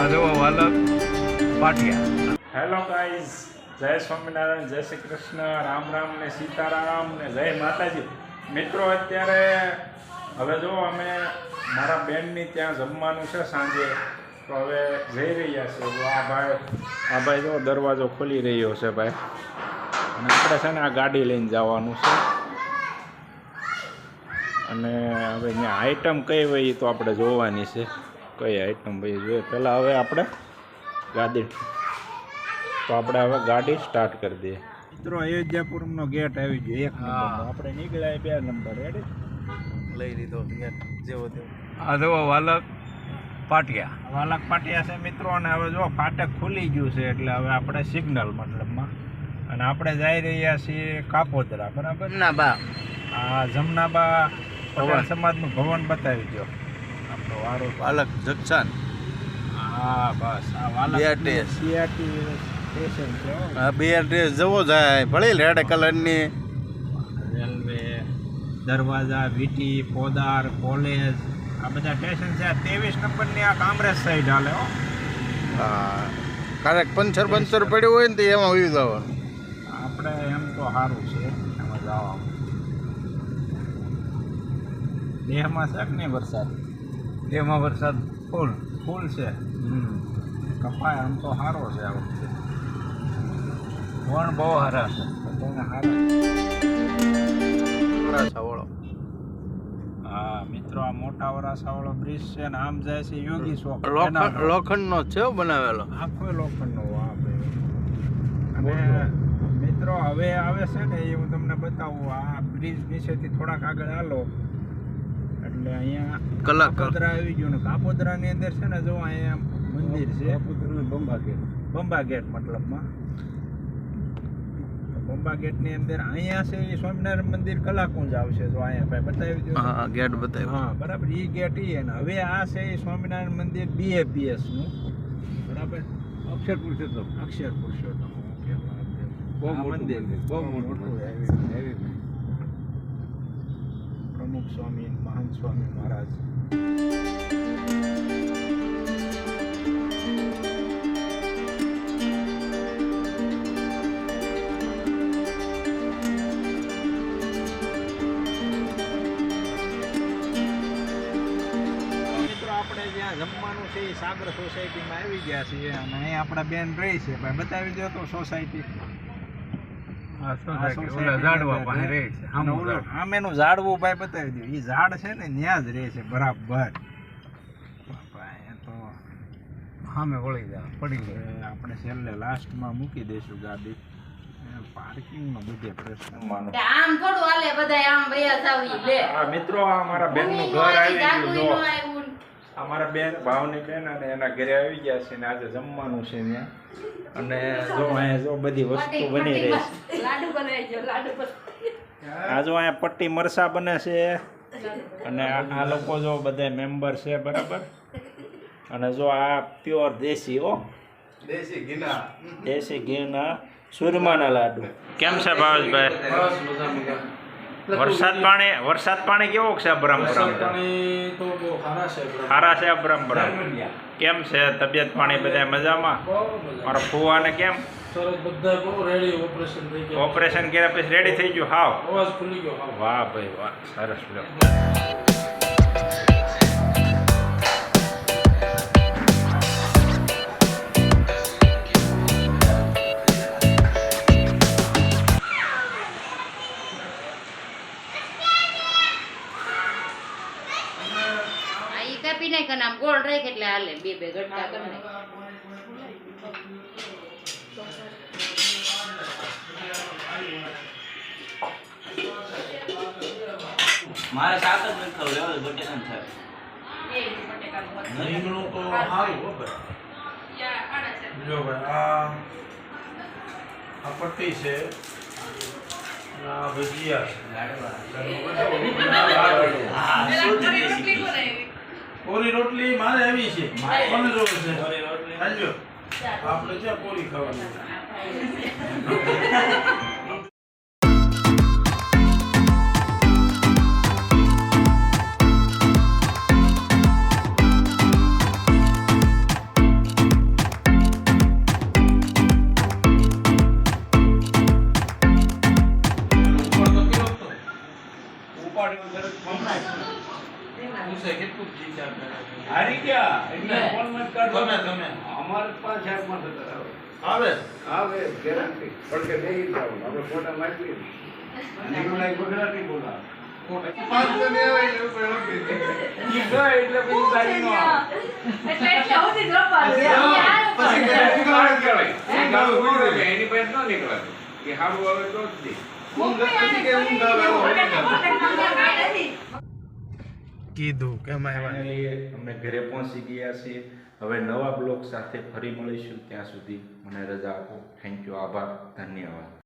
જો વાલક પાટિયા. Hello guys, જય સ્વામિનારાયણ, જય શ્રી કૃષ્ણ, રામ રામ ને સીતારામ ને જય માતાજી. મિત્રો અત્યારે હવે જો અમે મારા બેનની ત્યાં જમવાનું છે સાંજે, તો હવે જઈ રહ્યા છે. જો આ ભાઈ જો દરવાજો ખોલી રહ્યો છે ભાઈ, અને આપણે છે ને આ ગાડી લઈને જવાનું છે. અને હવે ત્યાં આઈટમ કઈ હોય તો આપણે જોવાની છે, કઈ આઈટમ ભાઈ જોઈએ પહેલાં. હવે આપણે ગાડી તો આપણે હવે ગાડી સ્ટાર્ટ કરી દઈએ. મિત્રો અયોધ્યાપુરમનો ગેટ આવી ગયો 1 નંબર. આપણે નીકળ્યા 2 નંબર. રેડી લઈ લીધો ગેટ જેવો તેવો. આ જો વાલક પાટિયા. વાલક પાટિયા છે મિત્રો. અને હવે જો ફાટક ખુલી ગયું છે એટલે હવે આપણે સિગ્નલ મતલબમાં, અને આપણે જઈ રહ્યા છીએ કાપોદરા. બરાબર ના બા આ જમનાબા પટેલ સમાજનું ભવન બતાવી દો આપણો વારો. વાલક જંકશન. હા બસ આ વાલક સીઆરટી સ્ટેશન છે. હા, બે ડ્રેસ જવો જાય ભલે રેડ કલરની. રેલવે, દરવાજા, વીટી, પોદાર, કોલેજ, આ બધા સ્ટેશન છે. 23 નંબરની આ કામરેજ સાઈડ હાલે હો. હા, ક્યારેક પંચર પડ્યું હોય ને તો એમાં ઉઈ જવાનું. આપણે એમ તો સારું છે એમાં જવામાં. દેહમાં છે કે નહીં વરસાદ? એમાં વરસાદ ફૂલ છે. કપાય આમ તો સારો છે આ વખતે. વણ બહુ સારા છે. બધાને સારા. હા મિત્રો, આ મોટા વરાસાવાળો બ્રિજ છે ને આમ જાય છે યોગી ચોક. લોખંડનો છે બનાવેલો. આખો લોખંડનો. અને મિત્રો હવે આવે છે ને એ હું તમને બતાવું. આ બ્રિજ નીચેથી થોડાક આગળ હાલો એટલે અહીંયા કાપોદરા આવી ગયું. ને કાપોદરાની અંદર છે ને જો અહીંયા મંદિર છે બંબા ગેટ મતલબમાં. બંબા ગેટની અંદર અહીંયા છે એ સ્વામિનારાયણ મંદિર કલાકુંજ આવશે. જો અહીંયા ભાઈ બતાવી દો. હા, ગેટ બતાવ્યો. હા બરાબર, એ ગેટ ઈ. અને હવે આ છે એ સ્વામિનારાયણ મંદિર BAPS નું. બરાબર, અક્ષર પુરુષોત્તમ. બહુ મંદિર, બહુ મોટું. પ્રમુખ સ્વામી, મહંત સ્વામી મહારાજ. આપણે જ્યાં જમવાનું છે એ સાગર સોસાયટીમાં આવી ગયા છીએ. અને અહીં આપણા બેન રહી છે ભાઈ, બતાવી દો તો સોસાયટી. આમ એનું ઝાડવું ભાઈ બતાવી દો. એ ઝાડ છે ને ત્યાં જ રહે છે બરાબર. તો સામે વળી જાય પડી જાય. આપણે છેલ્લે લાસ્ટમાં મૂકી દઈશું ગાડી. પાર્કિંગનો બધે પ્રશ્ન. આમ થોડું હાલે બધાય આમ વયા જાવી લે. આ મિત્રો આ મારા બેનનું ઘર આવી ગયું. જો અમારા બેન ભાવની બેન અને એના ઘરે આવી ગયા છે ને આજે જમવાનું છે ત્યાં. અને જો અહીંયા જો બધી વસ્તુ બની રહી છે. લાડુ બનાવી જો લાડુ. આ જો અહીંયા પટ્ટી મરસા બને છે. અને આ લોકો જો બધા મેમ્બર છે બરાબર. અને જો આ પ્યોર દેશી હો, દેશી ઘીના સુરમાના લાડુ. કેમ છે ભાવેશભાઈ? વરસાદ પાણી કેવો છે? સારા છે. કેમ છે તબિયત પાણી? બધા મજામાં? મારા ફુવાને કેમ? ઓપરેશન કર્યા પછી રેડી થઈ ગયું? હાવ વાહ ભાઈ વાહ, સરસ. લો કાપી નાખ. આમ ગોળ રાખ એટલે હાલે. બે ગટકા કરી નાખ. મારે 7 જ મિનિટ થયું લેવલ વેકેશન છે. રીંગણું તો સારું હો ભાઈ. જો ભાઈ આ પટ્ટી છે, આ ભજીયા છે. કોરી રોટલી મારે આવી છે. કોને જોવે છે? ખાજો. આપણે ક્યાં કોરી ખાવાની? હારી ગયા એટલે ફોન મત કરજો. તમે અમારે પાંચ હાથમાં થતા આવે આવે ગેરંટી પણ કે નહીં જાવ આપણે ફોટા માગીએ નીકળાય ગુજરાતી બોલા પાંચ જણ આવે એટલે પેલો કે ઈ ગયો એટલે પછી ગાડીનો આવે. પછી એની પાસે ન નીકળાય કે સારું આવે તો જ દે કીધું કે Finally, અમે ઘરે પહોંચી ગયા છીએ. હવે નવા બ્લોગ સાથે ફરી મળીશું. ત્યાં સુધી મને રજા આપો. Thank you. આભાર. ધન્યવાદ.